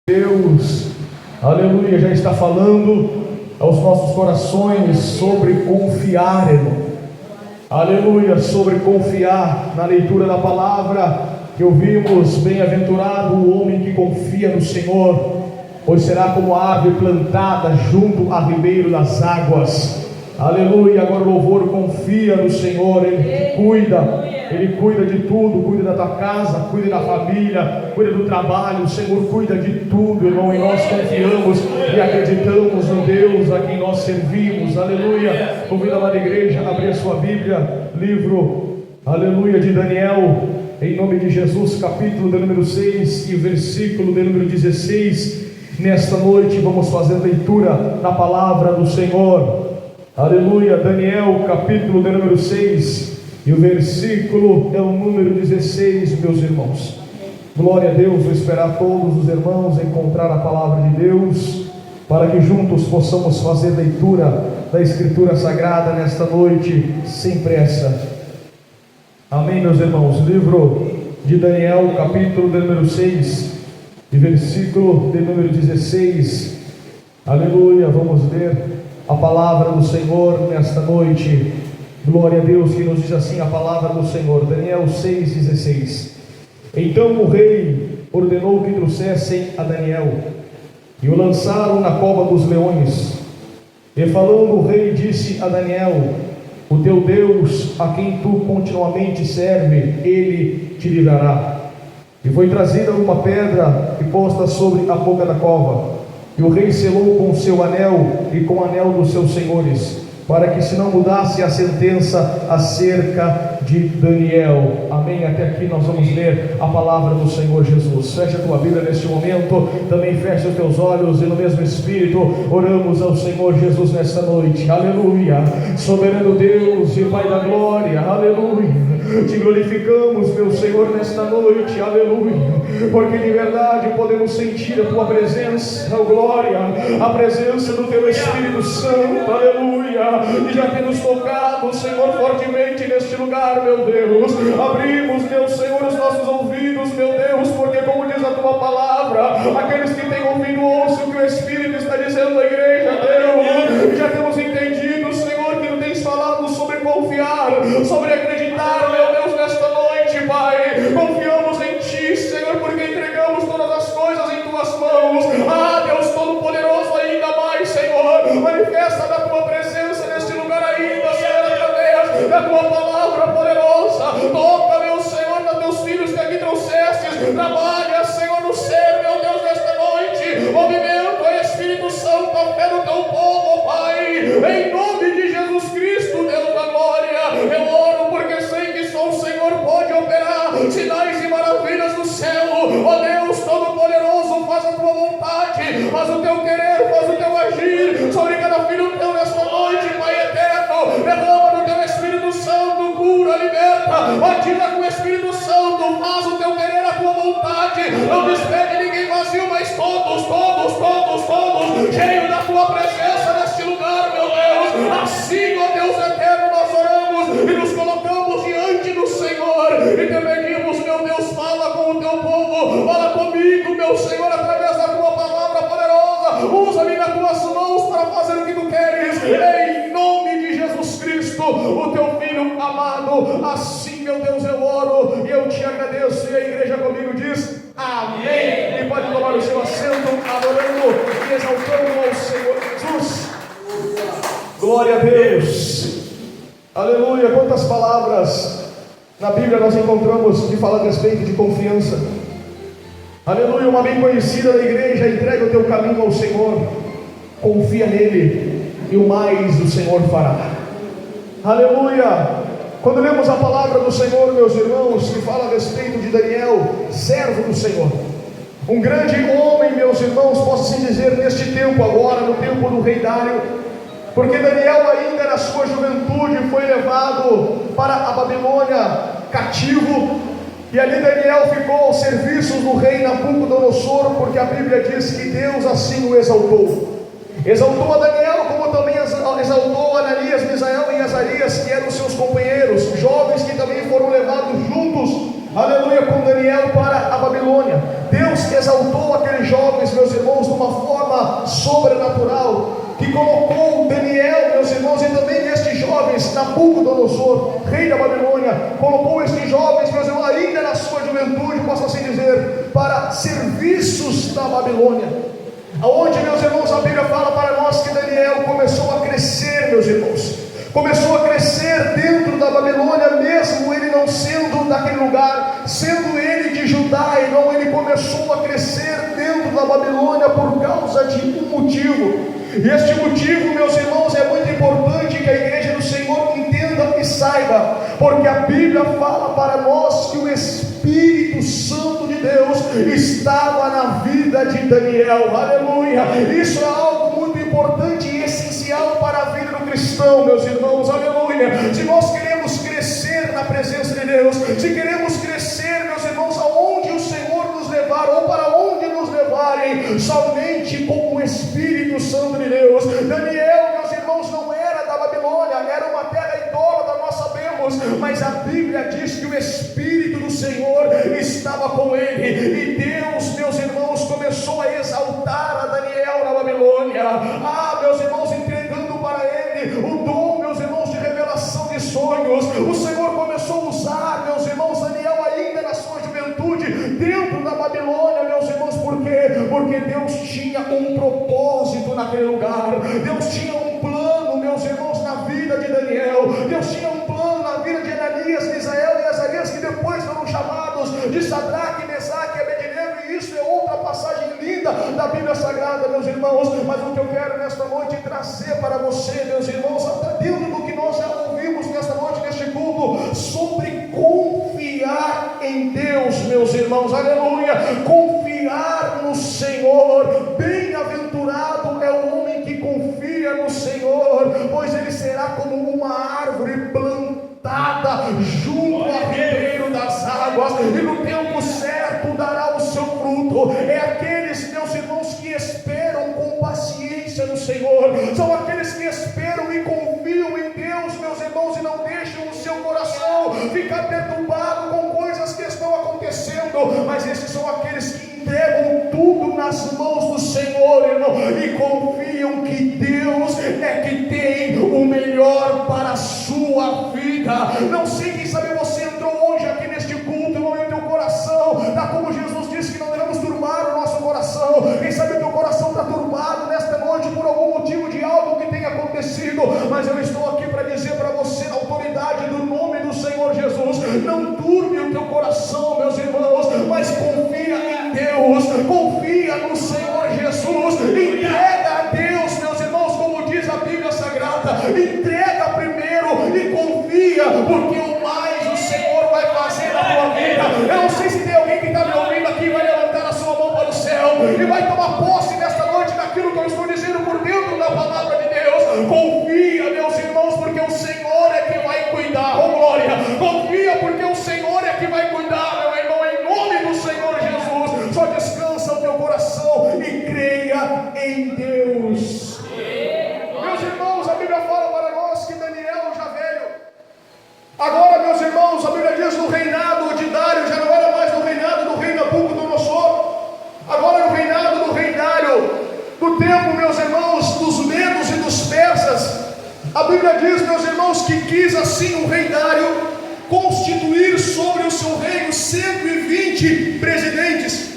Deus, aleluia, já está falando aos nossos corações sobre confiar, irmão. Aleluia, sobre confiar. Na leitura da palavra que ouvimos: bem-aventurado o homem que confia no Senhor, pois será como a árvore plantada junto a ribeiro das águas. Aleluia. Agora o louvor: confia no Senhor, Ele cuida. Ele cuida de tudo, cuida da tua casa, cuida da família, cuida do trabalho. O Senhor cuida de tudo, irmão, e nós confiamos e acreditamos no Deus a quem nós servimos. Aleluia. Convido a amada igreja a abrir a sua Bíblia, livro, aleluia, de Daniel, em nome de Jesus, capítulo de número 6 e versículo de número 16. Nesta noite vamos fazer leitura da palavra do Senhor. Aleluia. Daniel, capítulo de número 6 e o versículo é o número 16, meus irmãos. Glória a Deus. Vou esperar todos os irmãos encontrar a palavra de Deus, para que juntos possamos fazer leitura da Escritura Sagrada nesta noite, sem pressa. Amém, meus irmãos. Livro de Daniel, capítulo de número 6 e versículo de número 16. Aleluia. Vamos ler a palavra do Senhor nesta noite. Glória a Deus, que nos diz assim a palavra do Senhor. Daniel 6,16. Então o rei ordenou que trouxessem a Daniel e o lançaram na cova dos leões. E falando o rei, disse a Daniel: o teu Deus, a quem tu continuamente serve, ele te livrará. E foi trazida uma pedra e posta sobre a boca da cova, e o rei selou com o seu anel e com o anel dos seus senhores, para que se não mudasse a sentença acerca de Daniel. Amém. Até aqui nós vamos ler a palavra do Senhor Jesus. Fecha a tua Bíblia neste momento, também fecha os teus olhos, e no mesmo Espírito oramos ao Senhor Jesus nesta noite. Aleluia. Soberano Deus e Pai da glória, aleluia, te glorificamos, meu Senhor, nesta noite, aleluia, porque de verdade podemos sentir a tua presença, oh glória, a presença do teu Espírito Santo, aleluia, e já tem nos tocado, Senhor, fortemente neste lugar, meu Deus. Abrimos, meu Senhor, os nossos ouvidos, meu Deus, porque como diz a tua palavra, aqueles que têm ouvido ouçam o que o Espírito está dizendo à igreja, Deus. Já temos entendido, Senhor, que tu tens falado sobre confiar, sobre acreditar, meu Deus, nesta noite, Pai. Confiamos em Ti, Senhor, porque entregamos todas as coisas em Tuas mãos. Ah, Deus Todo-Poderoso, ainda mais, Senhor, manifesta da Tua presença neste lugar ainda, Senhor, através da Tua palavra poderosa. Toca, meu Senhor, nos Teus filhos que aqui trouxestes. Trabalha, Senhor, no ser, meu Deus, nesta noite. Movimento, Espírito Santo, a fé do Teu povo, Pai. Em nome de Jesus Cristo, Deus da glória, eu oro porque sei que só o Senhor pode operar sinais e maravilhas do céu. Ó Deus Todo-Poderoso, faz a Tua vontade, faz o Teu querer, faz o Teu agir sobre cada filho Teu nesta noite, Pai eterno. Derrama do Teu Espírito Santo, cura, liberta, atira com o Espírito Santo, faz o Teu querer, a Tua vontade. Não despede ninguém vazio, mas todos, cheios da Tua presença neste lugar, meu Deus. Assim, ó Deus eterno, nós oramos e nos colocamos diante do Senhor e te pedimos, meu Deus, fala com o Teu povo, fala comigo, meu Senhor, através da Tua palavra poderosa. Usa-me nas Tuas mãos para fazer o que Tu queres, em nome de Jesus Cristo, o Teu Filho amado. Assim, meu Deus, eu oro e eu Te agradeço. E a igreja comigo diz amém. E pode tomar o seu assento, adorando e exaltando ao Senhor Jesus. Glória a Deus. Aleluia. Quantas palavras na Bíblia nós encontramos que falam a respeito de confiança. Aleluia. Uma bem conhecida da igreja: entrega o teu caminho ao Senhor, confia nele e o mais o Senhor fará. Aleluia. Quando lemos a palavra do Senhor, meus irmãos, que fala a respeito de Daniel, servo do Senhor, um grande homem, meus irmãos, posso assim dizer, neste tempo agora, no tempo do rei Dário, porque Daniel ainda na sua juventude foi levado para a Babilônia cativo, e ali Daniel ficou aos serviços do rei Nabucodonosor, porque a Bíblia diz que Deus assim o exaltou. Exaltou a Daniel, como também exaltou Ananias, Misael e Azarias, que eram seus companheiros, jovens que também foram levados juntos, aleluia, com Daniel para a Babilônia. Deus exaltou aqueles jovens, meus irmãos, e também nestes jovens, Nabucodonosor, rei da Babilônia, colocou estes jovens, meus irmãos, ainda na sua juventude, posso assim dizer, para serviços da Babilônia. Aonde, meus irmãos, a Bíblia fala para nós que Daniel começou a crescer, meus irmãos, começou a crescer dentro da Babilônia, mesmo ele não sendo daquele lugar, sendo ele de Judá, e não, ele começou a crescer dentro da Babilônia por causa de um motivo. E este motivo, meus irmãos, é muito importante que a igreja do Senhor entenda e saiba, porque a Bíblia fala para nós que o Espírito Santo de Deus estava na vida de Daniel, aleluia. Isso é algo muito importante e essencial para a vida do cristão, meus irmãos, aleluia. Se nós queremos crescer na presença de Deus, se queremos crescer, meus irmãos, aonde o Senhor nos levar, ou para onde nos levarem, somente com o Espírito Santo de Deus. Daniel, meus irmãos, não era da Babilônia, era uma terra idólatra, nós sabemos, mas a Bíblia diz que o Espírito do Senhor estava com ele, e Deus, meus irmãos, começou a exaltar a Daniel na Babilônia. Meus irmãos, entregando para ele o dom, meus irmãos, de revelação de sonhos. O Senhor começou a usar, meus irmãos, Daniel ainda na sua juventude, dentro da Babilônia, meus irmãos. Por quê? Porque Deus tinha um propósito naquele lugar. Deus tinha um plano, meus irmãos, na vida de Daniel. Deus tinha um plano na vida de Ananias, Misael e Azarias, que depois foram chamados de Sadraque, Mesaque e Abednego. E isso é outra passagem linda da Bíblia Sagrada, meus irmãos. Mas o que eu quero nesta noite trazer para você, meus irmãos, até dentro do que nós já ouvimos nesta noite, neste culto, sobre confiar em Deus, meus irmãos, aleluia. Confiar no Senhor. Bem-aventurado é o homem que confia no Senhor, pois ele será como uma árvore plantada junto ao ribeiro das águas, e no tempo certo dará o seu fruto. É aqueles, meus irmãos, que esperam com paciência no Senhor, são aqueles que esperam e confiam em Deus, meus irmãos, e não deixam o seu coração ficar perturbado com coisas que estão acontecendo, mas esses são aqueles que entregam tudo nas mãos do Senhor, irmão, e confiam que Deus é que tem o melhor para a sua vida. Não sei, quem sabe você entrou hoje aqui neste culto, irmão, e o teu coração está como Jesus disse que não devemos turbar o nosso coração. Quem sabe o teu coração está turbado nesta noite por algum motivo de algo que tenha acontecido, mas eu estou aqui para dizer para você, na autoridade do nome do Senhor Jesus, não turbe o teu coração, meus irmãos, mas confia em Deus, confia no Senhor Jesus, entrega a Deus, meus irmãos, como diz a Bíblia Sagrada, entrega primeiro e confia, porque o mais o Senhor vai fazer na tua vida. Eu não sei se tem alguém que está me ouvindo aqui, vai levantar a sua mão para o céu e vai tomar posse nesta noite daquilo que eu estou dizendo por dentro da palavra de Deus. Confia, meus irmãos, porque o Senhor é que vai cuidar. Oh glória, confia porque o Senhor é que vai cuidar, meu irmão, em nome do Senhor Jesus. Só descansa o teu coração e creia em Deus. Meus irmãos, a Bíblia fala para nós que Daniel, já velho, agora, meus irmãos, a Bíblia diz no reinado de Dário, já não era mais no reinado do rei Nabucodonosor, agora no reinado do rei Dário, do tempo, meus irmãos, dos medos e dos persas. A Bíblia diz, meus irmãos, que quis assim o rei Dário constituir sobre o seu reino 120 presidentes,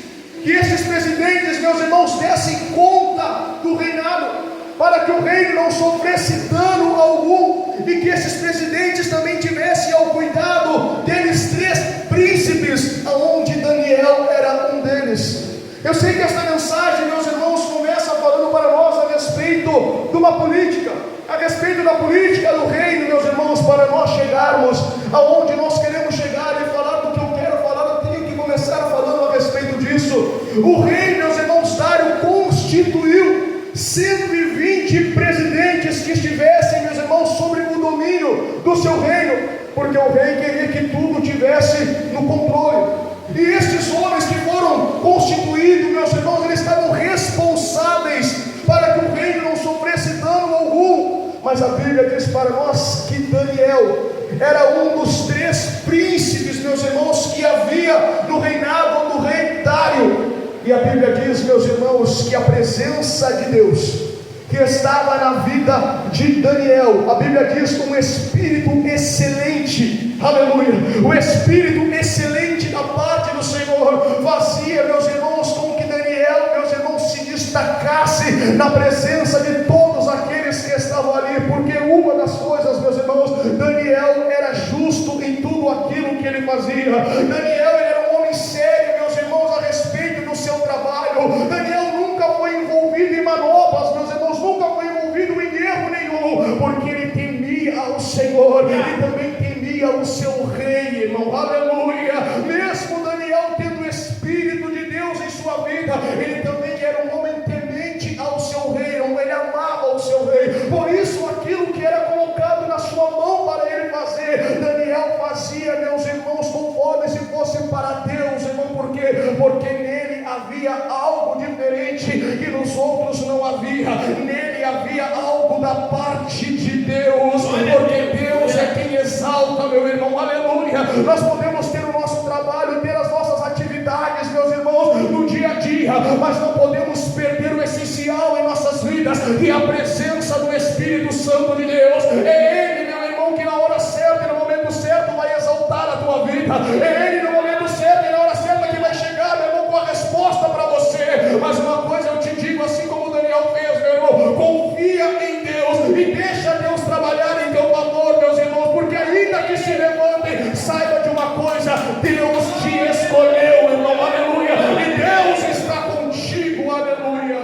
que esses presidentes, meus irmãos, dessem conta do reinado, para que o reino não sofresse dano algum, e que esses presidentes também tivessem ao cuidado deles 3 príncipes, aonde Daniel era um deles. Eu sei que esta mensagem, meus irmãos, começa falando para nós a respeito de uma política, a respeito da política do reino, meus irmãos, para nós chegarmos aonde nós queremos chegar e falar do que eu quero falar. Eu tenho que começar falando a respeito disso. O rei, meus irmãos, Dário constituiu 120 presidentes que estivessem, meus irmãos, sobre o domínio do seu reino, porque o rei queria que tudo tivesse no controle. E estes homens que foram constituídos, meus irmãos, eles estavam responsáveis para que o reino não sofresse dano algum. Mas a Bíblia diz para nós que Daniel era um dos 3 príncipes, meus irmãos, que havia no reinado do rei Dário. E a Bíblia diz, meus irmãos, que a presença de Deus que estava na vida de Daniel. A Bíblia diz um espírito excelente, aleluia, o espírito excelente da parte do Senhor fazia, meus irmãos, com que Daniel, meus irmãos, se destacasse na presença de todos aqueles que estavam ali, porque uma das coisas, meus irmãos, Daniel era justo em tudo aquilo que ele fazia. Daniel era um homem sério, meus irmãos, a respeito do seu trabalho. Daniel nunca foi envolvido em manobras, meus irmãos, nunca foi envolvido em erro nenhum, porque ele temia ao Senhor, ele também temia o seu rei, irmão, aleluia. Mesmo Daniel tendo o Espírito de Deus em sua vida, ele também era um homem temente ao seu rei, ele amava o seu rei. Por isso aquilo que era colocado na sua mão para ele fazer, Daniel fazia, meus irmãos, conforme se fosse para Deus, irmão. Por quê? Porque nele havia algo diferente que nos outros não havia. Nele havia algo da parte de Deus, porque Deus é quem exalta, meu irmão, aleluia. Nós podemos ter o nosso trabalho, ter as nossas atividades, meus irmãos, no dia a dia, mas não podemos perder o essencial em nossas vidas, que é a presença do Espírito Santo de Deus. É Ele, meu irmão, que na hora certa e no momento certo vai exaltar a tua vida. É Ele no momento certo e na hora certa que vai chegar, meu irmão, com a resposta para você. Mas uma coisa eu te digo, assim como Daniel fez, meu irmão, confia em Deus e deixa Deus trabalhar em teu favor, meus irmãos, porque ainda que se levantem, saiba de uma coisa: Deus te escolheu, irmão, aleluia, e Deus está contigo, aleluia.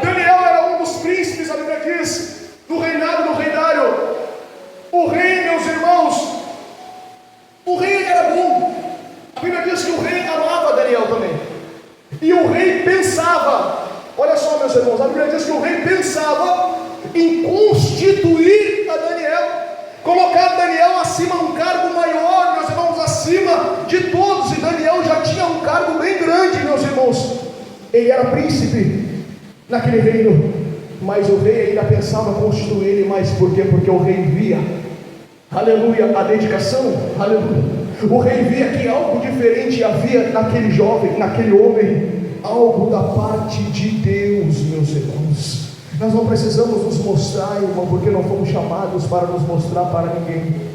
Daniel era um dos príncipes, a Bíblia diz, do reinado do rei Dário. O rei, meus irmãos, o rei era bom. A Bíblia diz que o rei amava Daniel também. E o rei pensava, olha só, meus irmãos, a Bíblia diz que o rei pensava em constituir a Daniel, colocar Daniel acima, um cargo maior, meus irmãos, acima de todos. E Daniel já tinha um cargo bem grande, meus irmãos. Ele era príncipe naquele reino, mas o rei ainda pensava em constituir ele mais. Por quê? Porque o rei via, aleluia, a dedicação, aleluia. O rei via que algo diferente havia naquele jovem, naquele homem, algo da parte de Deus, meus irmãos. Nós não precisamos nos mostrar, irmão, porque não fomos chamados para nos mostrar para ninguém.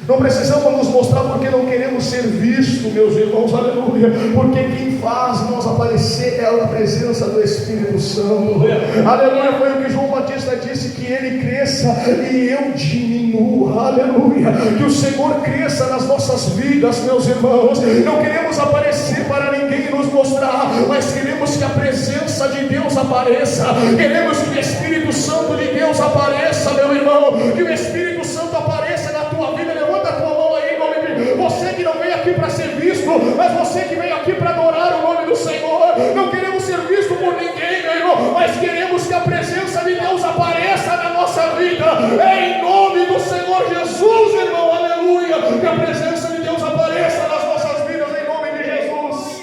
Não precisamos nos mostrar porque não queremos ser vistos, meus irmãos, aleluia. Porque quem faz nós aparecer é a presença do Espírito Santo, aleluia. Foi o que João Batista disse, que ele cresça e eu diminua, aleluia. Que o Senhor cresça nas nossas vidas, meus irmãos. Não queremos aparecer para ninguém nos mostrar, mas queremos que a presença de Deus apareça. Queremos que o Espírito Santo de Deus apareça, meu irmão. Que o Espírito Santo apareça na tua vida. Levanta a tua mão aí, você que não veio aqui para ser visto, mas você que veio aqui para adorar o nome do Senhor. Não queremos ser vistos por ninguém, meu irmão, mas queremos que a presença de Deus apareça na nossa vida, em nome do Senhor Jesus, irmão, aleluia. Que a presença de Deus apareça nas nossas vidas, em nome de Jesus.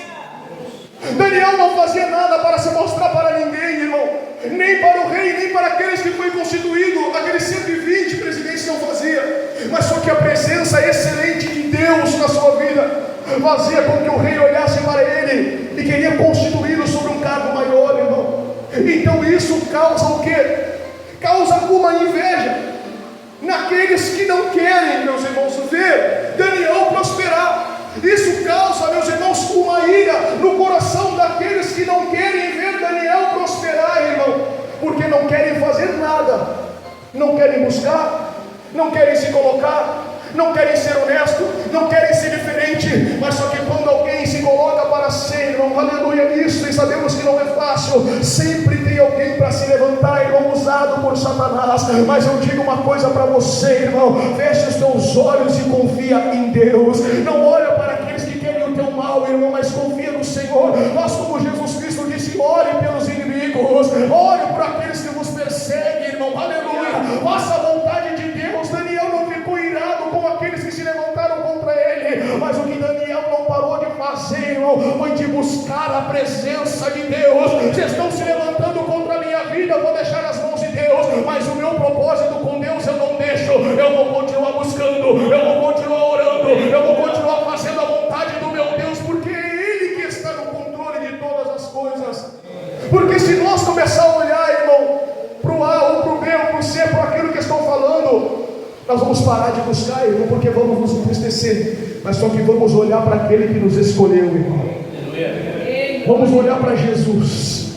Daniel não fazia nada para se mostrar para ninguém, irmão, nem para o rei, nem para aqueles que foi constituído, aqueles 120 presidentes não fazia, mas só que a presença excelente de Deus na sua vida fazia com que o rei olhasse para ele e queria constituí-lo sobre um cargo maior, irmão. Então isso causa o quê? Causa uma inveja naqueles que não querem, meus irmãos, ver Daniel prosperar. Isso causa, meus irmãos, uma ira no coração daqueles que não querem ver Daniel prosperar, irmão, porque não querem fazer nada, não querem buscar, não querem se colocar, não querem ser honesto, não querem ser diferente. Mas só que quando alguém se coloca para ser, irmão, aleluia, nisso, e sabemos que não é fácil, sempre tem alguém para se levantar, irmão, usado por Satanás. Mas eu digo uma coisa para você, irmão, feche os teus olhos e confia em Deus. Não olha para aqueles que querem o teu mal, irmão, mas confia no Senhor. Nós, como Jesus Cristo disse, ore pelos inimigos, ore por aqueles que vos perseguem, irmão, aleluia. Faça a vontade de Deus. Daniel não ficou irado com aqueles que se levantaram contra ele, mas o que Daniel não parou de fazer, irmão, foi de buscar a presença de Deus. Vocês estão se levantando contra a minha vida, eu vou deixar nas mãos de Deus, mas o meu propósito com Deus eu não deixo. Eu vou continuar buscando, eu vou continuar orando, eu vou continuar fazendo a vontade do meu Deus, porque é Ele que está no controle de todas as coisas. Porque se nós começar a olhar, irmão, Nós vamos parar de buscar, irmão, porque vamos nos entristecer, mas só que vamos olhar para aquele que nos escolheu, irmão. Vamos olhar para Jesus.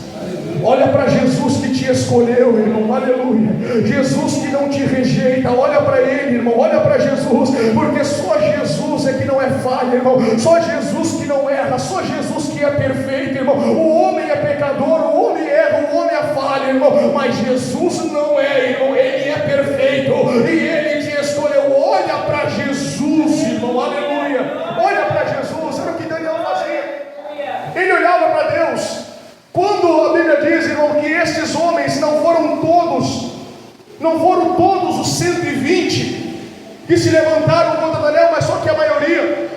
Olha para Jesus que te escolheu, irmão, aleluia. Jesus que não te rejeita, olha para Ele, irmão, olha para Jesus, porque só Jesus é que não é falha, irmão. Só Jesus que não erra, só Jesus que é perfeito, irmão. O homem é pecador, o homem erra, o homem é falha, irmão, mas Jesus não é, irmão, Ele é perfeito, e Ele te escolheu. Olha para Jesus, irmão, aleluia. Olha para Jesus, era o que Daniel fazia. Ele olhava para Deus. Quando a Bíblia diz, irmão, que esses homens não foram todos os 120 que se levantaram contra Daniel, mas só que a maioria,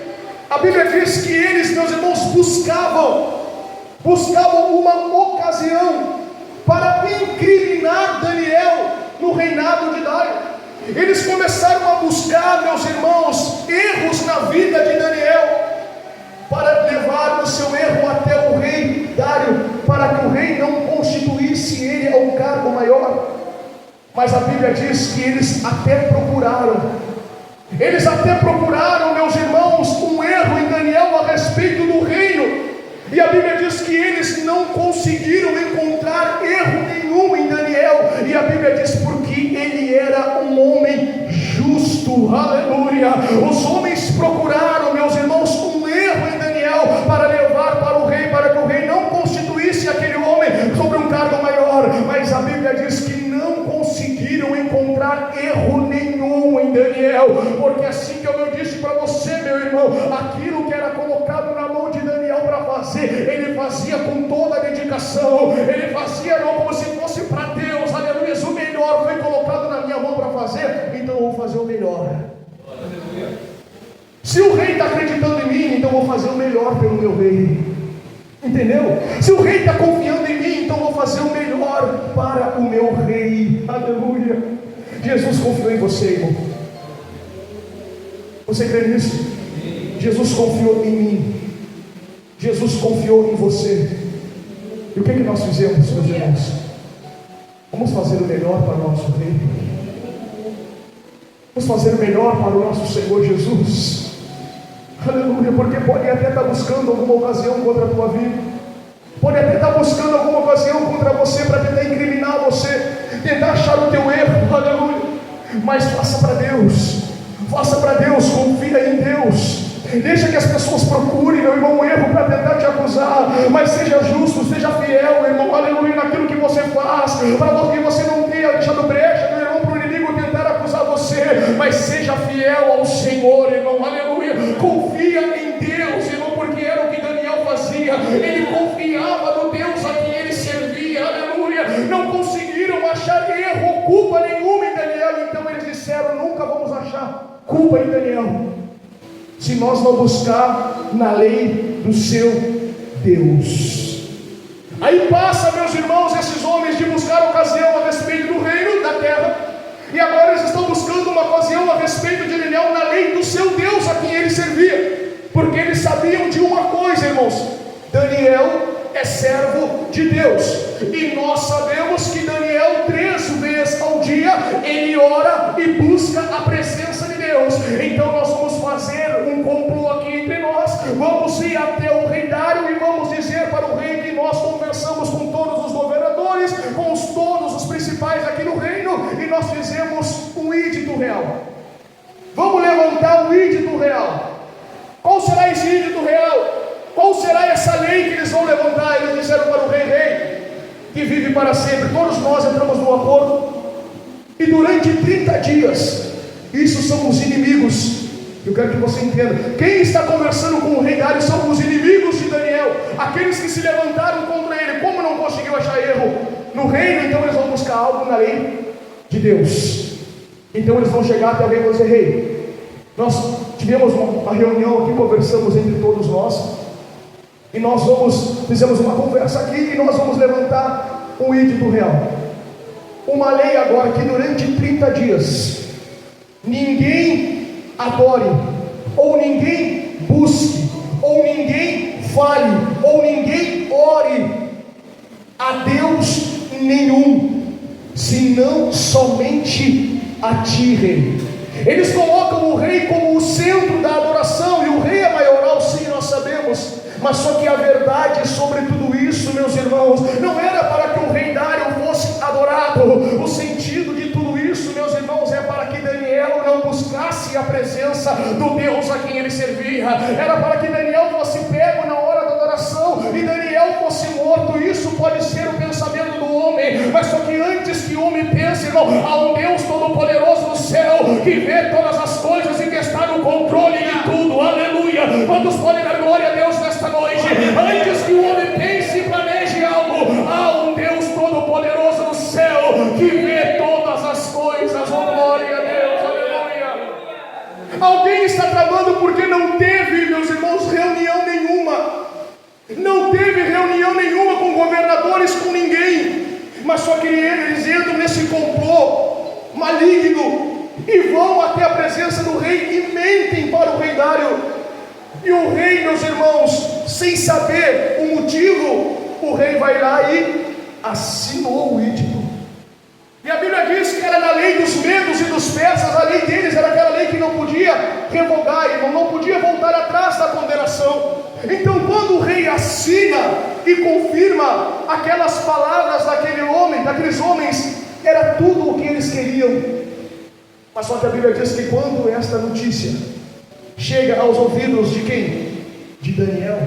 a Bíblia diz que eles, meus irmãos, buscavam uma ocasião para incriminar Daniel no reinado de Dário. Eles começaram a buscar, meus irmãos, erros na vida de Daniel, para levar o seu erro até o rei Dário, para que o rei não constituísse ele a um cargo maior. Mas a Bíblia diz que eles até procuraram, meus irmãos, um erro em Daniel a respeito do reino, e a Bíblia diz que eles não conseguiram encontrar erro nenhum em Daniel, e a Bíblia diz porque ele era um homem justo, aleluia. Os homens procuraram, meus irmãos, um erro em Daniel para levar para o rei, para que o rei não constituísse aquele homem sobre um cargo maior, mas a Bíblia diz que não conseguiram encontrar erro nenhum em Daniel, porque assim que eu disse para você, meu irmão, aquilo que era colocado na mão de Daniel para fazer, ele fazia com toda a dedicação, ele fazia não como se fosse para Deus, aleluia. O melhor foi colocado na minha mão para fazer, então eu vou fazer o melhor. Se o rei está acreditando em mim, então eu vou fazer o melhor pelo meu rei, entendeu? Se o rei está confiando em mim, então eu vou fazer o melhor para o meu rei, aleluia. Jesus confiou em você, irmão. Você crê nisso? Jesus confiou em mim, Jesus confiou em você. E o que nós fizemos, meus irmãos? Vamos fazer o melhor para o nosso rei, vamos fazer o melhor para o nosso Senhor Jesus, aleluia. Porque pode até estar buscando alguma ocasião contra a tua vida, pode até estar buscando alguma ocasião contra você para tentar incriminar você, tentar achar o teu erro, aleluia. Mas faça para Deus, confia em Deus. Deixa que as pessoas procurem, meu irmão, um erro para tentar te acusar, mas seja justo, seja fiel, meu irmão, aleluia, naquilo que você faz, para que você não tenha deixado brecha, meu irmão, para o inimigo tentar acusar você, mas seja fiel ao Senhor, irmão, aleluia. Confia em Deus, irmão, porque era o que Daniel fazia, ele confiava no Deus a quem ele servia, aleluia. Não conseguiram achar erro, culpa nenhuma em Daniel, então eles disseram: nunca vamos achar culpa em Daniel, se nós não buscar na lei do seu Deus. Aí passa, meus irmãos, esses homens de buscar ocasião a respeito do reino da terra, e agora eles estão buscando uma ocasião a respeito de Daniel na lei do seu Deus a quem ele servia, porque eles sabiam de uma coisa, irmãos: Daniel é servo de Deus, e nós sabemos que Daniel 3 vezes ao dia ele ora e busca a presença de Deus. Então nós vamos fazer um complô aqui entre nós, vamos ir até o rei Dário e vamos dizer para o rei que nós conversamos com todos os governadores, com todos os principais aqui no reino, e nós fizemos um ídito real. Vamos levantar o ídito real. Qual será esse ídito real? Qual será essa lei que eles vão levantar? Eles disseram para o rei que vive para sempre. Todos nós entramos num acordo, e durante 30 dias, isso são os inimigos. Eu quero que você entenda, quem está conversando com o rei Dário são os inimigos de Daniel, aqueles que se levantaram contra ele. Como não conseguiu achar erro no reino, então eles vão buscar algo na lei de Deus. Então eles vão chegar até alguém e vão dizer: rei, nós tivemos uma reunião aqui, conversamos entre todos nós, e nós fizemos uma conversa aqui, e nós vamos levantar um ídito real, uma lei agora, que durante 30 dias ninguém adore, ou ninguém busque, ou ninguém fale, ou ninguém ore a Deus nenhum, senão somente a ti, rei. Eles colocam o rei como o centro da adoração, e o rei é maioral, sim, nós sabemos. Mas só que a verdade sobre tudo isso, meus irmãos, não era para que o rei Dário fosse adorado. O sentido de tudo isso, meus irmãos, é para que Daniel não buscasse a presença do Deus a quem ele servia. Era para que Daniel fosse pego na hora da adoração e Daniel fosse morto. Isso pode ser o pensamento do homem, mas só que antes que o homem pense, irmão, há um Deus todo-poderoso no céu, que vê todas as coisas e que está no controle de tudo. Aleluia! Quantos podem dar glória a Deus nesta noite? Antes que o homem pense e planeje algo, há um Deus todo-poderoso no céu, que vê todas as coisas. Oh, glória a Deus! Aleluia! Alguém está tramando porque não teve, meus irmãos, reunião nenhuma. Não teve reunião nenhuma com governadores, com ninguém. Mas só que eles entram nesse complô maligno e vão até a presença do rei e mentem para o rei Dário. E o rei, meus irmãos, sem saber o motivo, o rei vai lá e assinou o edito. E a Bíblia diz que era na lei dos medos e dos persas, a lei deles era aquela lei que não podia revogar, não podia voltar atrás da condenação. Então, quando o rei assina e confirma aquelas palavras daquele homem, daqueles homens, era tudo o que eles queriam. Mas só que a Bíblia diz que quando esta notícia chega aos ouvidos de quem? De Daniel,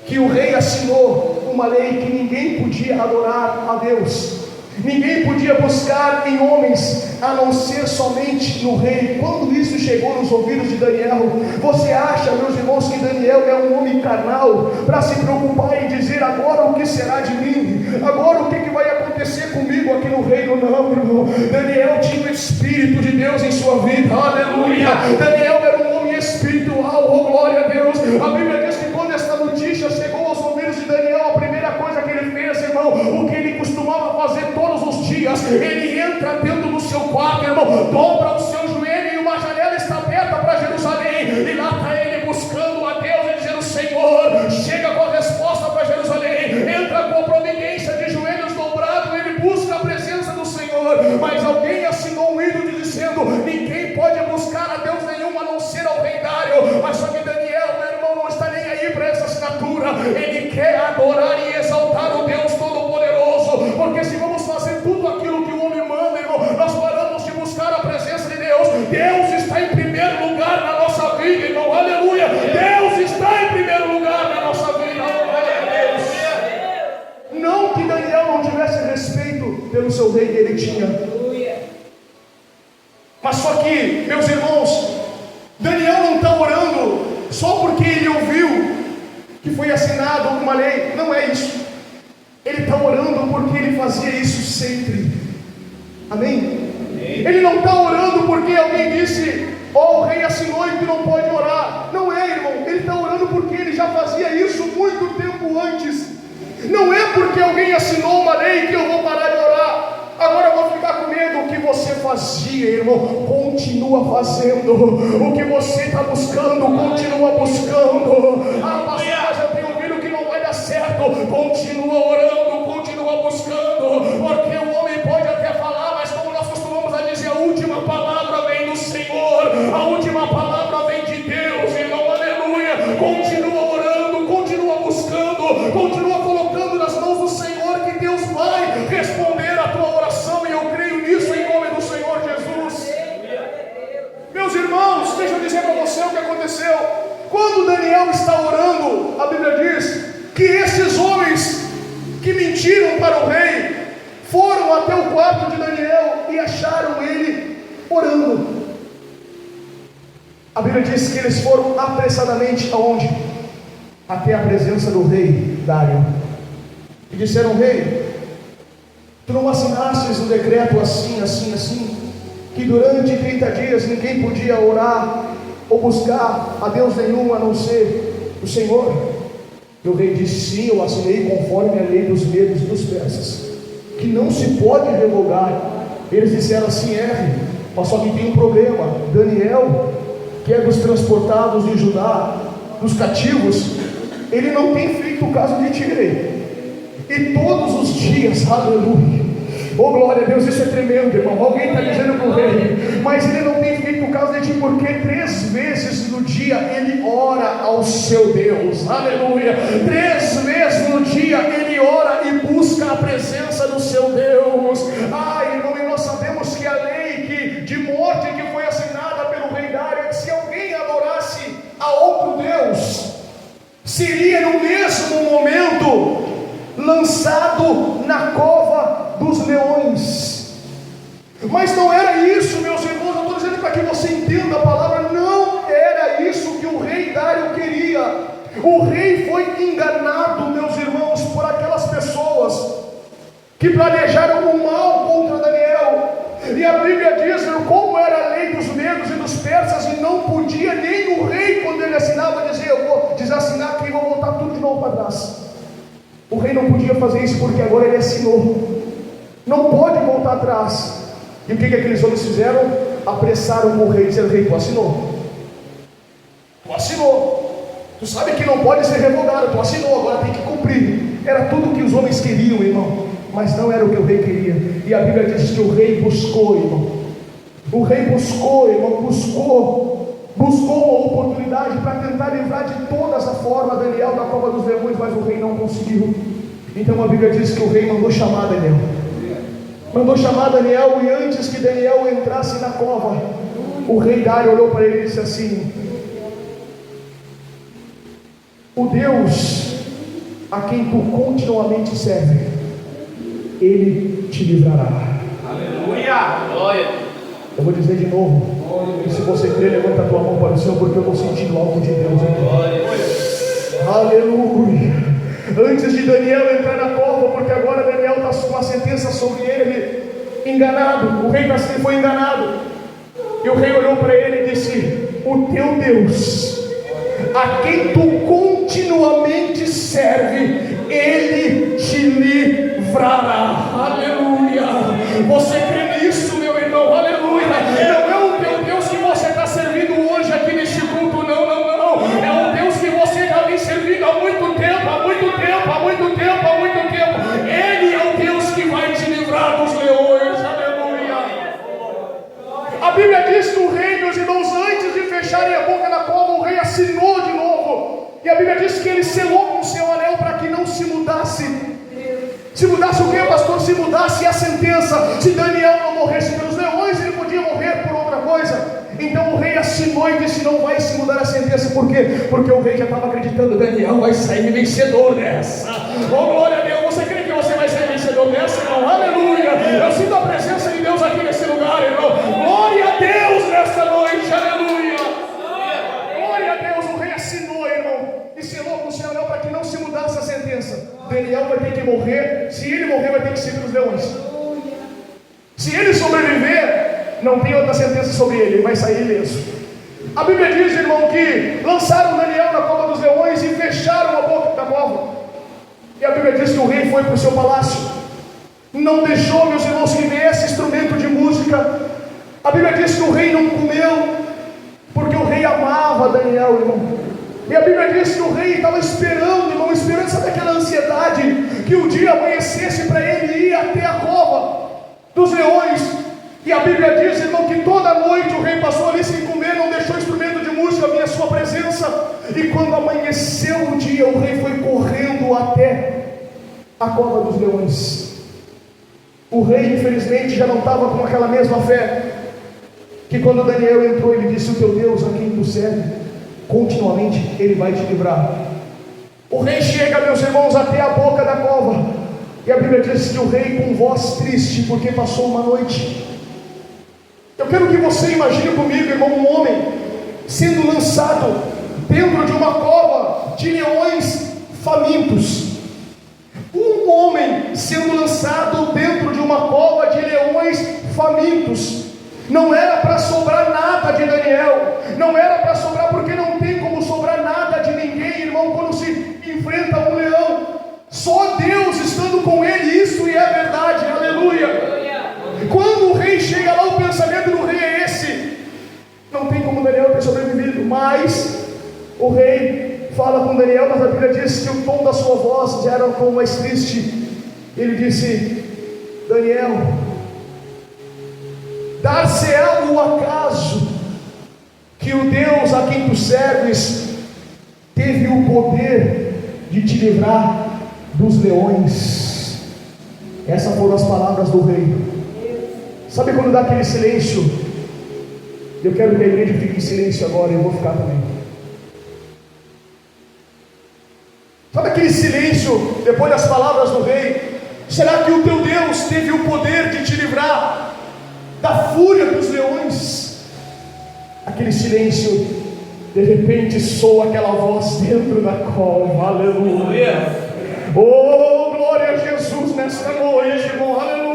que o rei assinou uma lei que ninguém podia adorar a Deus, ninguém podia buscar em homens, a não ser somente no rei. Quando isso chegou nos ouvidos de Daniel, você acha, meus irmãos, que Daniel é um homem carnal para se preocupar em dizer agora o que será de mim? Agora o que vai acontecer comigo aqui no reino? Não, irmão. Daniel tinha o Espírito de Deus em sua vida. Aleluia! Daniel era um homem espiritual. Oh, glória a Deus! A Bíblia diz que quando esta notícia chegou aos ouvidos de Daniel, a primeira coisa que ele fez, irmão, o que ele costumava fazer todos os dias, ele entra dentro do seu quarto, irmão, dobra o seu joelho e uma janela está aberta para Jerusalém, e lá está ele buscando a Deus e dizendo: Senhor, chega com a resposta para Jerusalém. Entra com providência, de joelhos dobrados, ele busca a presença do Senhor. Mas alguém assinou um ídolo dizendo: ninguém pode buscar a Deus nenhum a não ser ao rei Dário. Mas só que Daniel, meu irmão, não está nem aí para essa assinatura. Ele quer adorar e exaltar o Deus Todo-Poderoso, porque se vamos fazer tudo aquilo que o homem manda, irmão, nós paramos de buscar a presença de Deus. Deus está em primeiro lugar na nossa vida, irmão. Aleluia! Deus está em primeiro lugar na nossa vida. Glória a Deus. Não que Daniel não tivesse respeito pelo seu rei, ele tinha. Mas só que, meus irmãos, Daniel não está orando só porque ele ouviu que foi assinado uma lei. Não é isso. Ele está orando porque ele fazia isso sempre. Amém? Ele não está orando porque alguém disse: ó, o rei assinou e que não pode orar. Não é, irmão. Ele está orando porque ele já fazia isso muito tempo antes. Não é porque alguém assinou uma lei que eu vou parar de orar. Agora eu vou ficar com medo. O que você fazia, irmão, continua fazendo. O que você está buscando, continua buscando. Ah, pastor, mas eu tenho ouvido que não vai dar certo. Continua orando, continua buscando. Porque o homem pode até falar, mas como nós costumamos a dizer, a última palavra vem do Senhor. A última palavra vem de Deus, irmão. Aleluia. Continua orando, continua buscando, continua colocando nas mãos do Senhor, que Deus vai responder a tua oração. E eu creio nisso em nome do Senhor Jesus. Meus irmãos, deixa eu dizer para você o que aconteceu. Quando Daniel está orando, a Bíblia diz que esses homens que mentiram para o rei foram até o quarto de Daniel e acharam ele orando. A Bíblia diz que eles foram apressadamente aonde? Até a presença do rei Dário. E disseram: rei, tu não assinastes um decreto assim, assim, assim, que durante 30 dias ninguém podia orar ou buscar a Deus nenhum a não ser o Senhor? E o rei disse: sim, eu assinei conforme a lei dos medos e dos persas, que não se pode revogar. Eles disseram assim: mas só que tem um problema. Daniel, que é dos transportados de Judá, dos cativos, ele não tem feito caso de ti, rei. E todos os dias, aleluia, Oh glória a Deus, isso é tremendo, irmão. Alguém está dizendo para o rei, mas ele não tem feito caso de ti, porque 3 vezes no dia ele ora ao seu Deus, aleluia. 3 vezes no dia ele ora e busca a presença do seu Deus. Irmão, e nós sabemos que a lei de morte que foi assinada pelo rei Dário é que se alguém adorasse a outro Deus, seria no mesmo momento lançado na cova dos leões. Mas não era isso, meus irmãos. Eu estou dizendo para que você entenda a palavra. Não era isso que o rei Dário queria. O rei foi enganado, meus irmãos, por aquelas pessoas que planejaram o mal contra Daniel. E a Bíblia diz como era a lei dos medos e dos persas, e não podia nem o rei, quando ele assinava, dizer: eu vou desassinar aqui e vou voltar tudo de novo para trás. O rei não podia fazer isso, porque agora ele assinou, não pode voltar atrás. E o que aqueles homens fizeram? Apressaram o rei, dizendo: rei, tu assinou, tu sabe que não pode ser revogado, tu assinou, agora tem que cumprir. Era tudo que os homens queriam, irmão, mas não era o que o rei queria. E a Bíblia diz que o rei buscou, irmão. O rei buscou, irmão, buscou uma oportunidade para tentar livrar de toda essa forma Daniel da cova dos leões, mas o rei não conseguiu. Então a Bíblia diz que o rei mandou chamar Daniel. E antes que Daniel entrasse na cova, o rei Dário olhou para ele e disse assim: o Deus a quem tu continuamente serve, Ele te livrará. Aleluia! Glória! Eu vou dizer de novo, e se você crer, levanta a tua mão para o Senhor, porque eu estou sentindo algo de Deus aqui. Aleluia! Antes de Daniel entrar na cova, porque agora Daniel está com uma sentença sobre ele, enganado, o rei foi enganado, e o rei olhou para ele e disse: o teu Deus, a quem tu continuamente serve, Ele te livrará. Aleluia! Você crê nisso, meu irmão? Aleluia! Não é o teu Deus que você está servindo hoje aqui neste culto, não. É um Deus que você já vem servindo há muito tempo. Ele é o Deus que vai te livrar dos leões. Aleluia! A Bíblia diz que o rei, meus irmãos, antes de fecharem a boca da cova, o rei assinou de novo. E a Bíblia diz que ele selou com o seu anel para que não se mudasse. Se mudasse o que, pastor? Se mudasse a sentença. Se Daniel não morresse pelos leões, ele podia morrer por outra coisa. Então o rei assinou e disse: não vai se mudar a sentença. Por quê? Porque o rei já estava acreditando: Daniel vai sair vencedor dessa. Oh glória a Deus! Você crê que você vai sair vencedor dessa, irmão? Aleluia! Eu sinto a presença de Deus aqui nesse lugar, irmão. Glória a Deus nesta noite. Aleluia! Glória a Deus! O rei assinou, irmão, e selou com o seu anel para que não se mudasse a sentença. Daniel vai ter que morrer. Se ele morrer, vai ter que ser pelos leões. Se ele sobreviver, não tem outra sentença sobre ele, ele vai sair ileso. A Bíblia diz, irmão, que lançaram Daniel na cova dos leões e fecharam a boca da cova. E a Bíblia diz que o rei foi para o seu palácio, não deixou, meus irmãos, que viesse instrumento de música. A Bíblia diz que o rei não comeu, porque o rei amava Daniel, irmão. E a Bíblia diz que o rei estava esperando, irmão, sabe aquela ansiedade, que o dia amanhecesse para ele ir até a cova dos leões. E a Bíblia diz, irmão, que toda noite o rei passou ali sem comer, não deixou instrumento de música vir à sua presença. E quando amanheceu o dia, o rei foi correndo até a cova dos leões. O rei, infelizmente, já não estava com aquela mesma fé, que quando Daniel entrou, ele disse: o teu Deus a quem tu serve, continuamente Ele vai te livrar. O rei chega, meus irmãos, até a boca da cova, e a Bíblia diz que o rei, com voz triste, porque passou uma noite. Eu quero que você imagine comigo, irmão, um homem sendo lançado dentro de uma cova de leões famintos. Um homem sendo lançado dentro de uma cova de leões famintos. Não era para sobrar nada de Daniel, não era para sobrar, porque não tem como sobrar nada de ninguém, irmão, quando se enfrenta um leão. Só Deus estando com ele, isso e é verdade, aleluia. Quando o rei chega lá, o pensamento do rei é esse: não tem como Daniel ter sobrevivido. Mas o rei fala com Daniel, mas a Bíblia diz que o tom da sua voz já era um tom mais triste. Ele disse: Daniel, dar-se-á o acaso que o Deus a quem tu serves teve o poder de te livrar dos leões. Essas foram as palavras do rei. Sabe quando dá aquele silêncio? Eu quero que a igreja fique em silêncio agora, eu vou ficar também. Sabe aquele silêncio depois das palavras do rei? Será que o teu Deus teve o poder de te livrar da fúria dos leões? Aquele silêncio, de repente soa aquela voz dentro da cova. Aleluia! Oh, glória a Jesus nesta noite, irmão. Aleluia!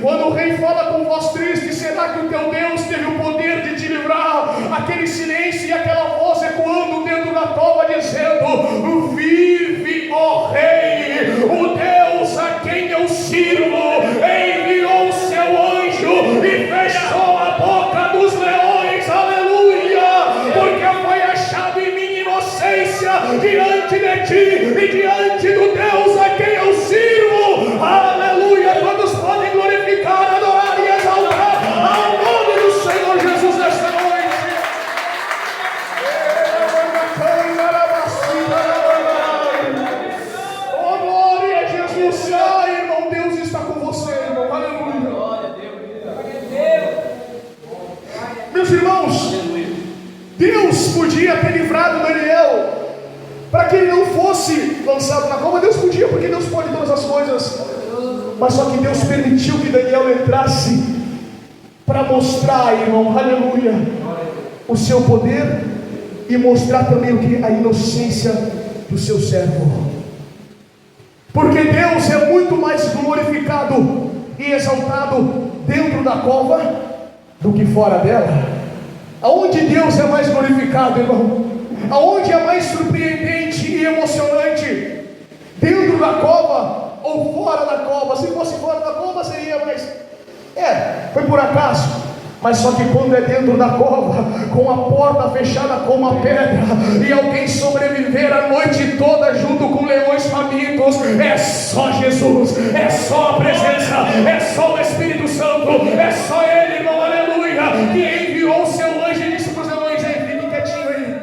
Quando o rei fala com voz triste, será que o teu Deus teve o poder de te livrar? Aquele silêncio e aquela voz ecoando dentro da cova, dizendo: vive, ó rei, o Deus a quem eu sirvo enviou o seu anjo e fechou a boca dos leões. Aleluia! Porque foi achado em mim inocência diante de ti e diante do Deus a quem eu sirvo. Aleluia! Todos podem glorificar, adorar e exaltar ao nome do Senhor Jesus nesta noite. Oh, glória a Jesus. Ai, irmão, Deus está com você, irmão. Aleluia. Meus irmãos, Deus podia ter livrado Daniel para que ele não fosse lançado na cova. Deus podia, porque Deus pode todas as coisas. Mas só que Deus permitiu que Daniel entrasse para mostrar, irmão, aleluia, o seu poder e mostrar também o que? A inocência do seu servo. Porque Deus é muito mais glorificado e exaltado dentro da cova do que fora dela. Aonde Deus é mais glorificado, irmão? Aonde é mais surpreendente e emocionante? Dentro da cova ou fora da cova? Se fosse fora da cova seria mais... foi por acaso. Mas só que quando é dentro da cova, com a porta fechada com uma pedra, e alguém sobreviver a noite toda junto com leões famintos, é só Jesus, é só a presença, é só o Espírito Santo, é só Ele, irmão, aleluia, que enviou o seu anjo e disse para os leões: fiquem quietinhos aí.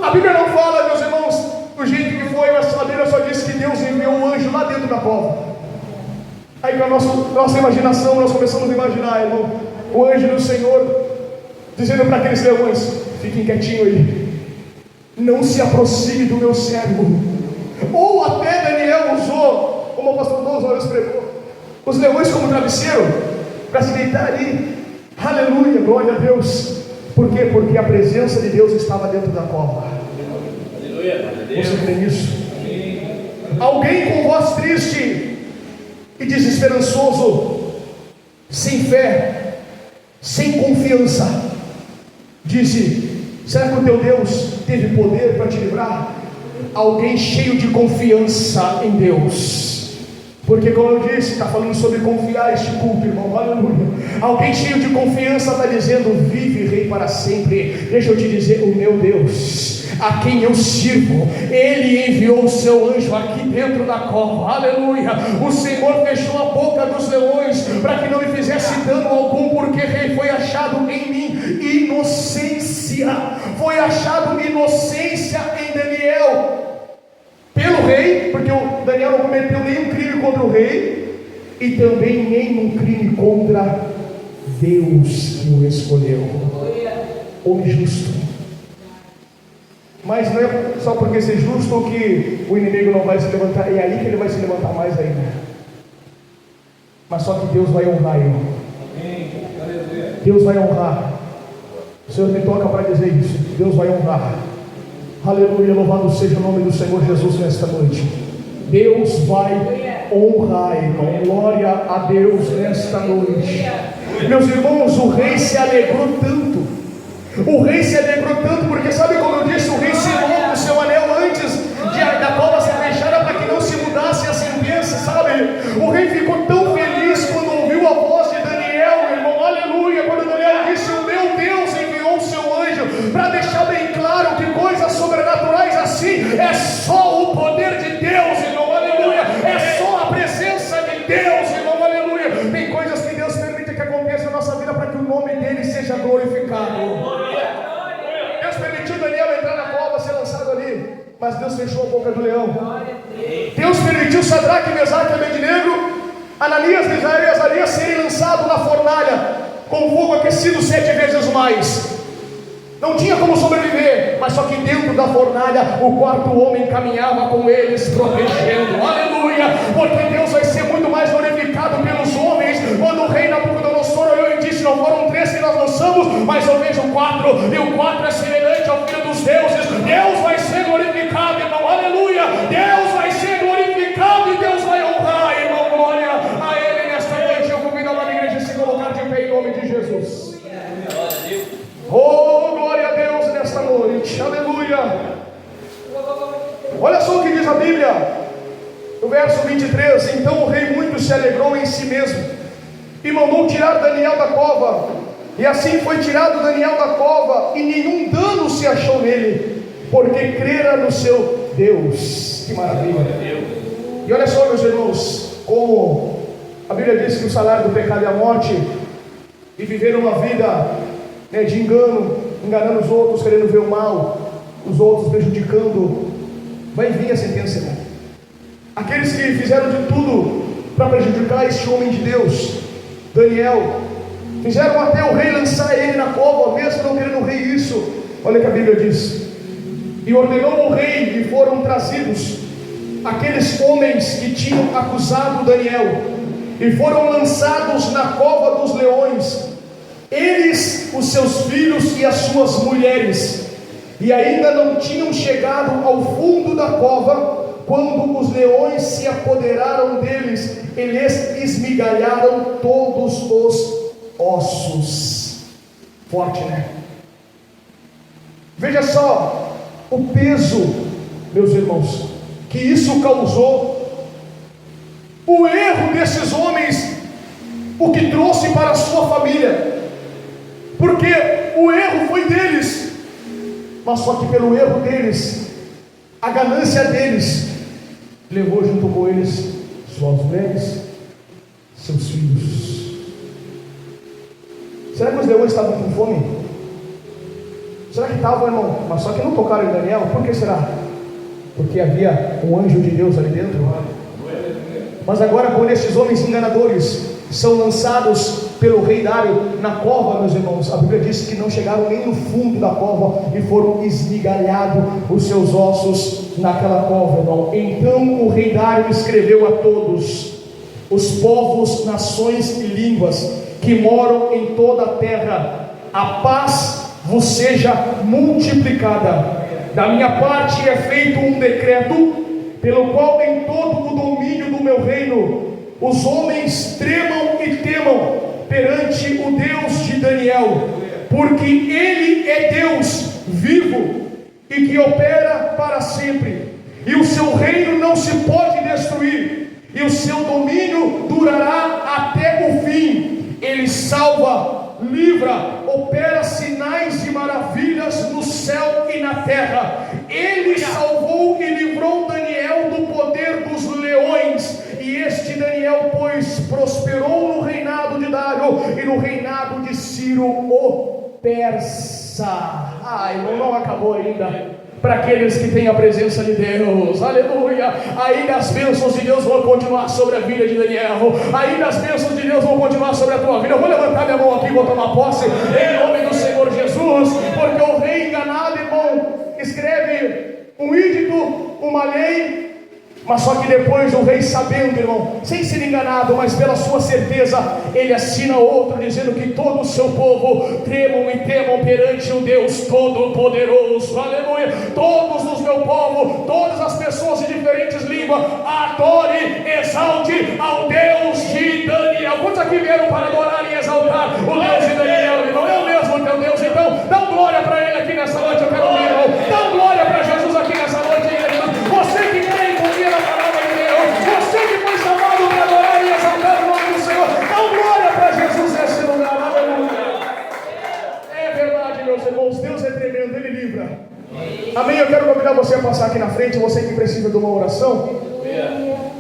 A Bíblia não fala, meus irmãos, do jeito que foi, mas a Bíblia só diz que Deus enviou um anjo lá dentro da cova. Aí com a nossa imaginação, nós começamos a imaginar, irmão, o anjo do Senhor dizendo para aqueles leões: fiquem quietinhos aí, não se aproxime do meu servo. Ou até Daniel usou, como o pastor Douglas uma vez pregou, os leões como travesseiro para se deitar ali. Aleluia, glória a Deus. Por quê? Porque a presença de Deus estava dentro da cova. Aleluia. Você crê nisso? Alguém com voz triste e desesperançoso, sem fé, sem confiança, disse: será que o teu Deus teve poder para te livrar? Alguém cheio de confiança em Deus, porque como eu disse, está falando sobre confiar este culto, irmão, aleluia. Alguém cheio de confiança está dizendo: vive, rei, para sempre. Deixa eu te dizer, o meu Deus, a quem eu sirvo, Ele enviou o seu anjo aqui dentro da cova, aleluia. O Senhor fechou a boca dos leões para que não me fizesse dano algum, porque rei, foi achado em mim inocência, foi achado inocência em Daniel pelo rei, porque o Daniel não cometeu nenhum crime contra o rei e também nenhum crime contra Deus que o escolheu, homem justo. Mas não é só porque ser justo que o inimigo não vai se levantar, é aí que ele vai se levantar mais ainda. Mas só que Deus vai honrar, irmão. Deus vai honrar. O Senhor me toca para dizer isso. Deus vai honrar. Aleluia, louvado seja o nome do Senhor Jesus nesta noite. Deus vai honrar, irmão. Glória a Deus nesta noite. Meus irmãos, o rei se alegrou tanto. O rei se alegrou tanto, porque sabe como eu disse, o rei selou com o seu anel antes da cova ser fechada para que não se mudasse a sentença, sabe? O rei ficou tão feliz quando ouviu a voz de Daniel, irmão, aleluia, quando Daniel disse: o meu Deus enviou o seu anjo, para deixar bem claro que coisas sobrenaturais assim é só o poder de Deus, irmão, aleluia, é só a presença de Deus. mas Deus fechou a boca do leão. Deus permitiu Sadraque, Mesaque e Abednego, Ananias, Misael e Azarias serem lançados na fornalha com fogo aquecido 7 vezes mais. Não tinha como sobreviver, mas só que dentro da fornalha o quarto homem caminhava com eles, protegendo. Aleluia! Porque Deus vai ser muito mais glorificado pelos homens. Quando o rei Nabucodonosor olhou e disse: não foram 3 que nós lançamos, mas eu vejo 4, e o 4 é semelhante ao filho dos deuses. Deus vai ser glorificado, irmão. Aleluia! Deus vai ser glorificado e Deus vai honrar, irmão. Glória a Ele nesta noite. Eu convido a minha igreja a se colocar de pé em nome de Jesus. Oh, glória a Deus nesta noite, aleluia. Olha só o que diz a Bíblia, no verso 23: então o rei muito se alegrou em si mesmo e mandou tirar Daniel da cova, e assim foi tirado Daniel da cova, e nenhum dano se achou nele, porque crera no seu Deus. Que maravilha. E olha só, meus irmãos, como a Bíblia diz que o salário do pecado é a morte, e viver uma vida de engano, enganando os outros, querendo ver o mal, os outros prejudicando, vai vir a sentença, irmão. Aqueles que fizeram de tudo para prejudicar este homem de Deus, Daniel, fizeram até o rei lançar ele na cova, mesmo não querendo o rei isso. Olha o que a Bíblia diz: e ordenou o rei, e foram trazidos aqueles homens que tinham acusado Daniel, e foram lançados na cova dos leões, eles, os seus filhos e as suas mulheres, e ainda não tinham chegado ao fundo da cova, quando os leões se apoderaram deles, eles esmigalharam todos os ossos. Forte, né? Veja só o peso, meus irmãos, que isso causou, o erro desses homens, o que trouxe para a sua família. Porque o erro foi deles, mas só que pelo erro deles, a ganância deles, levou junto com eles suas mulheres, seus filhos. Será que os leões estavam com fome? Será que estavam, irmão? Mas só que não tocaram em Daniel. Por que será? Porque havia um anjo de Deus ali dentro. Mas agora, quando esses homens enganadores são lançados pelo rei Dário na cova, meus irmãos, a Bíblia diz que não chegaram nem no fundo da cova, e foram esmigalhados os seus ossos naquela cova, irmão. Então o rei Dário escreveu a todos os povos, nações e línguas que moram em toda a terra: a paz vos seja multiplicada. Da minha parte é feito um decreto, pelo qual em todo o domínio do meu reino os homens tremam e temam perante o Deus de Daniel, porque Ele é Deus vivo e que opera para sempre, e o seu reino não se pode destruir, e o seu domínio durará até o fim. Ele salva, livra, opera sinais e maravilhas no céu e na terra. Ele salvou e livrou Daniel do poder dos leões. E este Daniel, pois, prosperou no reinado de Dário e no reinado de Ciro o persa. Irmão, não acabou ainda. Para aqueles que têm a presença de Deus, aleluia, ainda as bênçãos de Deus vão continuar sobre a vida de Daniel, ainda as bênçãos de Deus vão continuar sobre a tua vida. Eu vou levantar minha mão aqui e vou tomar posse em nome do Senhor Jesus, porque o rei enganado, irmão, escreve um edito, uma lei, mas só que depois o rei, sabendo, irmão, sem ser enganado, mas pela sua certeza, ele assina outro, dizendo que todo o seu povo tremam e temam perante o Deus Todo-Poderoso, aleluia. Todos os meu povo, todas as pessoas de diferentes línguas, adore, exalte ao Deus de Daniel. Quantos aqui vieram para adorar e exaltar o Deus de Daniel, irmão? É o mesmo teu Deus, então dá glória para ele aqui nessa noite. Eu quero ouvir, irmão, dá glória para Jesus aqui nessa noite, irmão. Você que crê e confia na palavra de Deus, você que foi chamado para adorar e exaltar o nome do Senhor, dá glória para Jesus nesse lugar, aleluia. É verdade, meus irmãos, Deus é tremendo, Ele livra. Amém. Eu quero convidar você a passar aqui na frente, você que precisa de uma oração.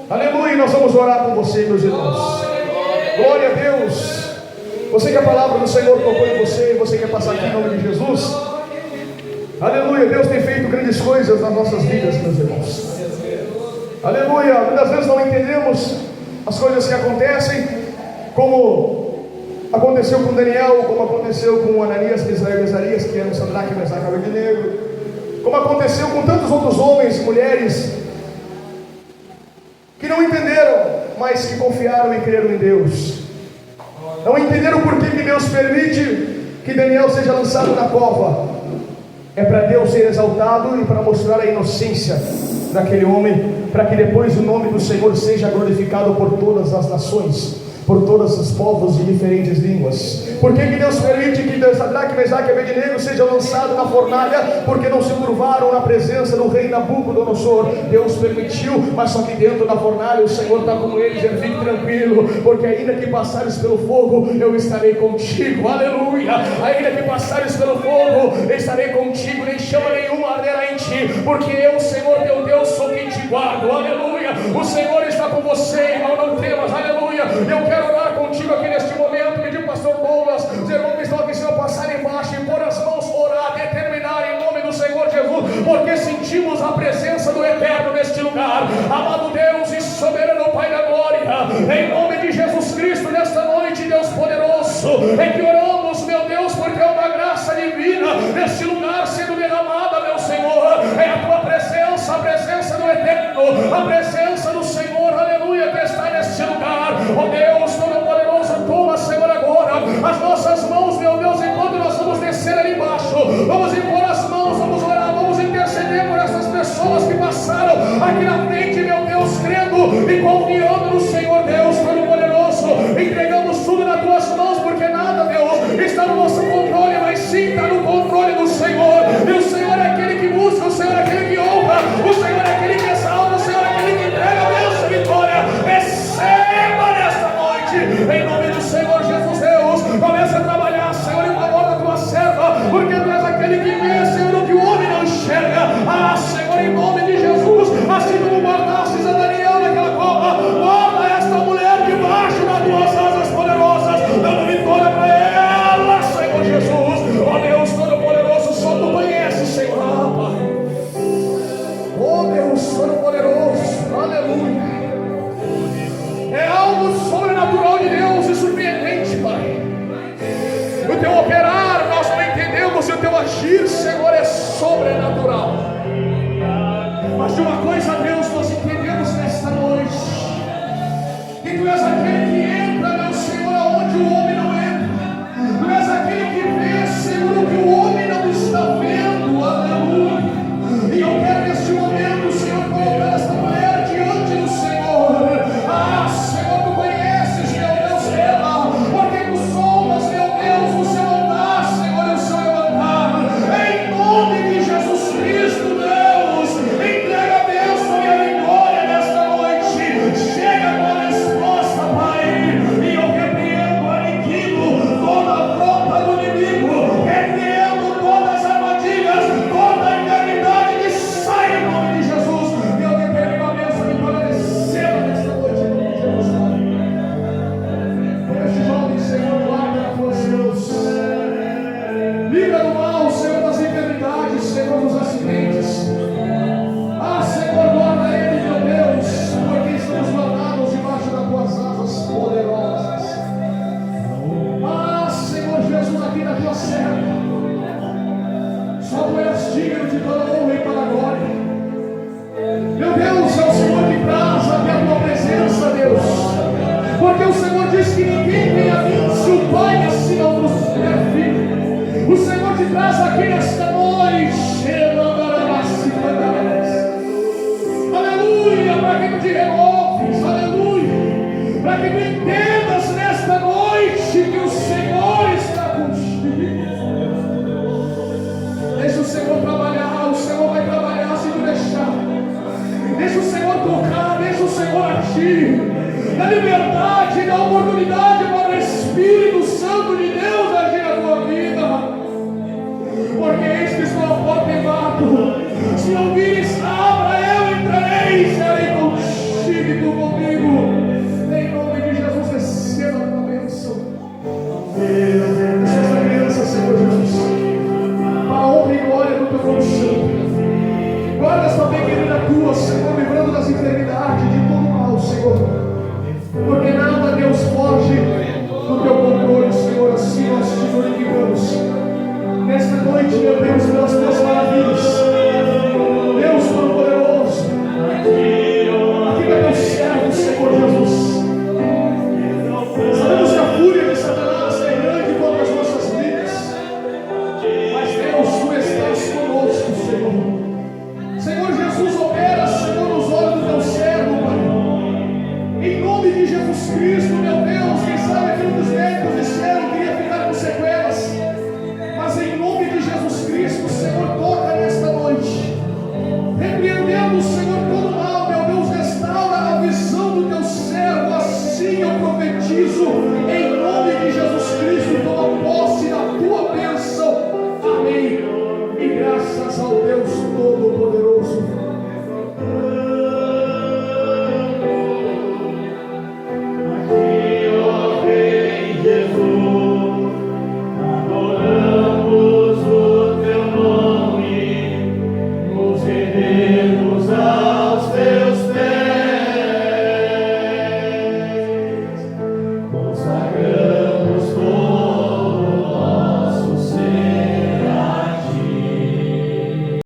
Aleluia. Nós vamos orar com você, meus irmãos. Glória a Deus. Você que a palavra do Senhor tocou em você, você quer passar aqui em nome de Jesus? Aleluia, Deus tem feito grandes coisas nas nossas vidas, meus irmãos. Aleluia, muitas vezes não entendemos as coisas que acontecem, como aconteceu com Daniel, como aconteceu com Ananias, Misael e Azarias, que eram Sadraque, Mesaque e Abednego, como aconteceu com tantos outros homens e mulheres que não entenderam, mas que confiaram e creram em Deus. Não entenderam por que Deus permite que Daniel seja lançado na cova. É para Deus ser exaltado e para mostrar a inocência daquele homem, para que depois o nome do Senhor seja glorificado por todas as nações, por todos os povos de diferentes línguas. Por que Deus permite que Sadraque, Mesaque e Abednego sejam lançados na fornalha? Porque não se curvaram na presença do rei Nabucodonosor. Deus permitiu, mas só que dentro da fornalha o Senhor está com eles. Fique tranquilo, porque ainda que passares pelo fogo, eu estarei contigo. Aleluia! Ainda que passares pelo fogo, eu estarei contigo, nem chama nenhuma arderá em ti, porque eu, Senhor teu Deus, sou quem te guardo. Aleluia! O Senhor está com você, irmão, não temas. Aleluia! Eu quero orar contigo aqui neste momento, pedir pastor Douglas, os irmãos que estão aqui, Senhor, passar embaixo e pôr as mãos, orar, determinar em nome do Senhor Jesus, porque sentimos a presença do Eterno neste lugar. Amado Deus e soberano Pai da glória, em nome de Jesus Cristo, nesta noite, Deus poderoso, é que oramos, meu Deus, porque é uma graça divina neste lugar sendo derramada, meu Senhor. É a tua presença, a presença do Eterno, a presença do Senhor, aleluia, que está neste lugar. Ó Deus Todo-Poderoso, toma, Senhor, agora as nossas mãos, meu Deus, enquanto nós vamos descer ali embaixo, vamos impor as mãos, vamos orar, vamos interceder por essas pessoas que passaram aqui na frente, meu Deus, crendo e confiando no Senhor, Deus Todo-Poderoso. Entregamos tudo nas tuas mãos, porque nada, Deus, está no nosso controle, mas sim está no controle do Senhor. E o Senhor é aquele que busca, o Senhor é aquele que honra, o Senhor é aquele que exalta, o Senhor é aquele que entrega a bênção e vitória. Receba nesta noite, em nome do Senhor Jesus, Deus. Começa a trabalhar, Senhor, em favor da tua serva, porque tu és aquele que vê, Senhor, o que o homem não enxerga. Ah, Senhor, em nome de Jesus, assim como guardastes a Daniel naquela cova, guarda esta mulher debaixo das tuas asas poderosas, dando vitória para ela, Senhor Jesus. Ó Deus Todo-Poderoso, só tu conheces, Senhor. Ah, Pai. Ó Deus Todo-Poderoso, aleluia. É algo sobrenatural de Deus e surpreendente, Pai. O teu operar nós não entendemos, e o teu agir, Senhor, é sobrenatural. Mas de uma coisa, Deus, nós entendemos nesta noite, que tu és aquele que entra, meu Senhor, aonde o homem não entra. Tu és aquele que vê, Senhor, o que o homem não está vendo. Aleluia. E eu quero neste momento, Senhor, colocar esta mulher diante do Senhor. Ah, Senhor, tu conheces, meu Deus, ela, porque tu somas, meu Deus, o seu andar, Senhor, e o seu levantar. Em nome de Jesus Cristo, Deus, entrega a bênção e a vitória nesta noite. Chega com a resposta, Pai, e eu repreendo, aniquilo toda a afronta do inimigo, repreendo todas as armadilhas, toda a enfermidade que sai em nome de Jesus. E eu determino a bênção e a vitória descendo nesta noite, em nome de Jesus, Pai. Este jovem, Senhor, guarda nas tuas mãos. Livra do mal, Senhor, das enfermidades, Senhor, dos acidentes. Ah, Senhor, guarda ele, meu Deus, porque estamos guardados debaixo das tuas asas poderosas. Ah, Senhor Jesus, aqui na tua serva, só tu és digno de toda honra e toda glória. Meu Deus, é o Senhor que traz até a tua presença, Deus, porque o Senhor diz que ninguém vem a mim se o Pai assim não nos der filho. O Senhor te traz aqui nesta noite, aleluia, para que tu te renoves, aleluia, para que tu entendas nesta noite que o Senhor está contigo. Deixa o Senhor trabalhar, o Senhor vai trabalhar se tu deixar. Deixa o Senhor tocar, deixa o Senhor agir. Dá liberdade, dá oportunidade para o Espírito Santo de Deus agir na tua vida. Porque eis que estou à porta e bato. Se ouvires, abra, eu entrarei, serei contigo e tu comigo. Em nome de Jesus, receba a tua bênção. Essa bênção, Senhor Jesus, para a honra e glória do teu nome. graças ao Deus Todo-Poderoso.